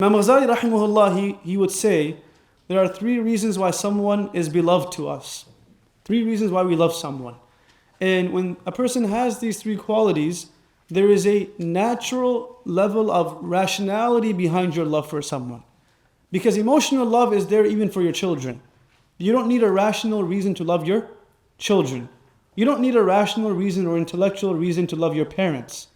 Imam Ghazali rahimahullah, he would say, there are 3 reasons why someone is beloved to us. 3 reasons why we love someone. And when a person has these 3 qualities, there is a natural level of rationality behind your love for someone. Because emotional love is there even for your children. You don't need a rational reason to love your children. You don't need a rational reason or intellectual reason to love your parents.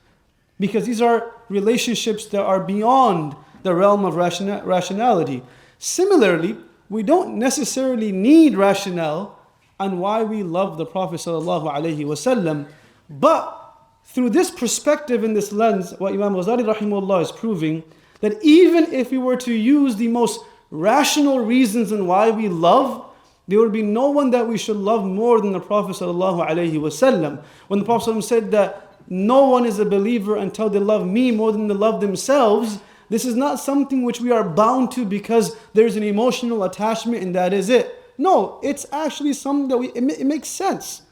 Because these are relationships that are beyond the realm of rationality. Similarly, we don't necessarily need rationale on why we love the Prophet ﷺ. But through this perspective and this lens, what Imam Ghazali rahimahullah is proving, that even if we were to use the most rational reasons on why we love, there would be no one that we should love more than the Prophet ﷺ. When the Prophet ﷺ said that no one is a believer until they love me more than they love themselves, this is not something which we are bound to because there's an emotional attachment and that is it. No, it's actually something that it makes sense.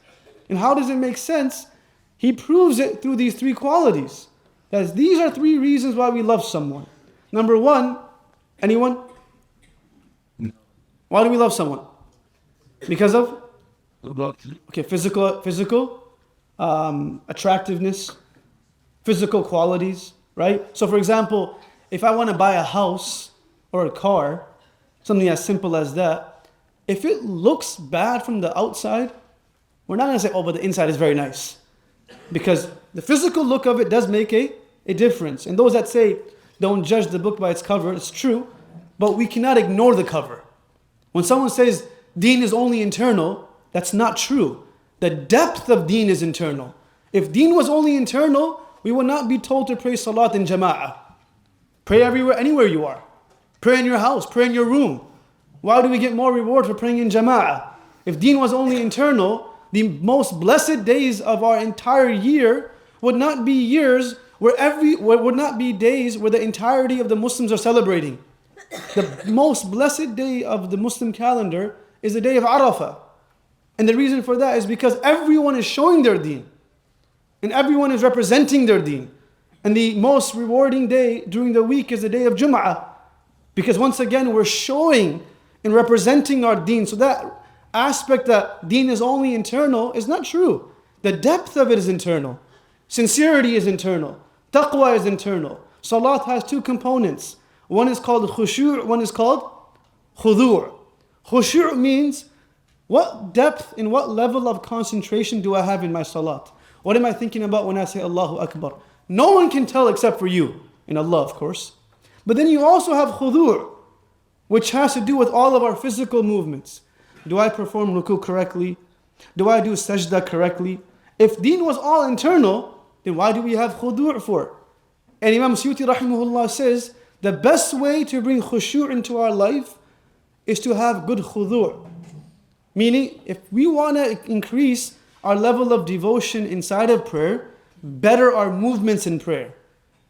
And how does it make sense? He proves it through these 3 qualities. That these are 3 reasons why we love someone. Number 1, anyone? Why do we love someone? Because of? Okay, physical attractiveness, physical qualities, right? So for example, if I want to buy a house or a car, something as simple as that, if it looks bad from the outside, we're not going to say, oh, but the inside is very nice. Because the physical look of it does make a difference. And those that say, don't judge the book by its cover, it's true, but we cannot ignore the cover. When someone says, deen is only internal, that's not true. The depth of deen is internal. If deen was only internal, we would not be told to pray salat in jama'ah. Pray everywhere, anywhere you are. Pray in your house, pray in your room. Why do we get more reward for praying in jama'ah? If deen was only internal, the most blessed days of our entire year would not be years would not be days where the entirety of the Muslims are celebrating. The most blessed day of the Muslim calendar is the day of Arafah. And the reason for that is because everyone is showing their deen. And everyone is representing their deen. And the most rewarding day during the week is the day of Jum'ah. Because once again, we're showing and representing our deen. So that aspect that deen is only internal is not true. The depth of it is internal. Sincerity is internal. Taqwa is internal. Salat has 2 components. One is called khushu', one is called khudu'. Khushu' means what depth and what level of concentration do I have in my salat? What am I thinking about when I say Allahu Akbar? No one can tell except for you, and Allah of course. But then you also have khudu', which has to do with all of our physical movements. Do I perform ruku correctly? Do I do sajda correctly? If deen was all internal, then why do we have khudu' for? And Imam Suyuti rahimahullah says, the best way to bring khushu' into our life is to have good khudu'. Meaning, if we want to increase our level of devotion inside of prayer, better our movements in prayer.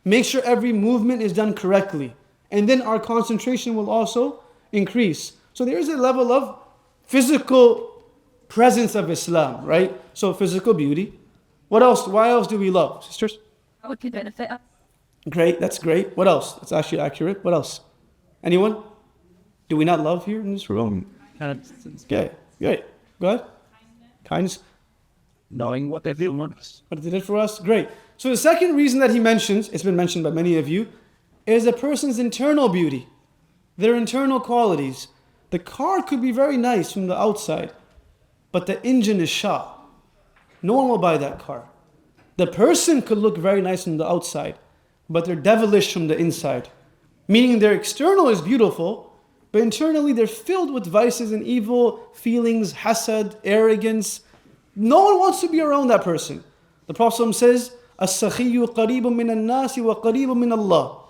Make sure every movement is done correctly. And then our concentration will also increase. So there is a level of physical presence of Islam, right? So physical beauty. What else? Why else do we love? Sisters? How it could benefit us. Great, that's great. What else? That's actually accurate. What else? Anyone? Do we not love here in this room? Okay, great. Go ahead. Kindness. Knowing what they feel want us. What they did for us? Great. So the second reason that he mentions, it's been mentioned by many of you, is a person's internal beauty. Their internal qualities. The car could be very nice from the outside, but the engine is shot. No one will buy that car. The person could look very nice from the outside, but they're devilish from the inside. Meaning their external is beautiful, but internally they're filled with vices and evil feelings, hasad, arrogance. No one wants to be around that person. The Prophet says, "As-sakhiyu qareebun min an-nasi wa qareebun min Allah,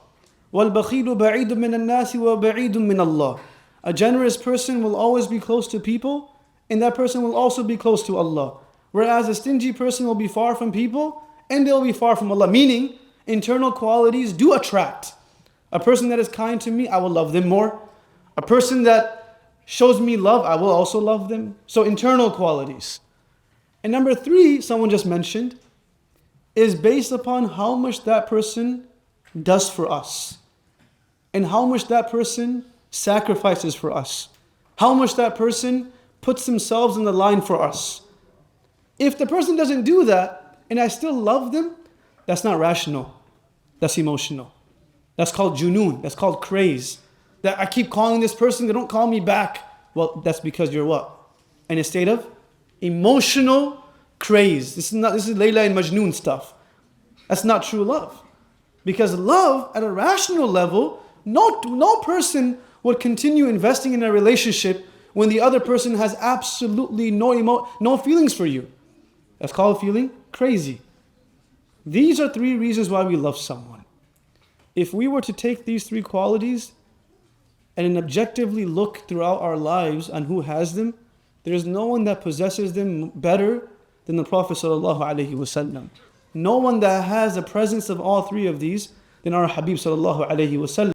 wal-bakhilu ba'idun min an-nasi wa ba'idun min Allah." A generous person will always be close to people, and that person will also be close to Allah. Whereas a stingy person will be far from people, and they'll be far from Allah. Meaning, internal qualities do attract. A person that is kind to me, I will love them more. A person that shows me love, I will also love them. So internal qualities. And number 3, someone just mentioned, is based upon how much that person does for us. and how much that person sacrifices for us. How much that person puts themselves in the line for us. If the person doesn't do that, and I still love them, that's not rational. That's emotional. That's called junoon. That's called craze. That I keep calling this person, they don't call me back. Well, that's because you're what? In a state of emotional craze. This is Layla and Majnoon stuff. That's not true love. Because love at a rational level, no person would continue investing in a relationship when the other person has absolutely no feelings for you. That's called feeling crazy. These are 3 reasons why we love someone. If we were to take these 3 qualities and objectively look throughout our lives on who has them, there is no one that possesses them better than the Prophet ﷺ. No one that has the presence of all 3 of these than our Habib ﷺ.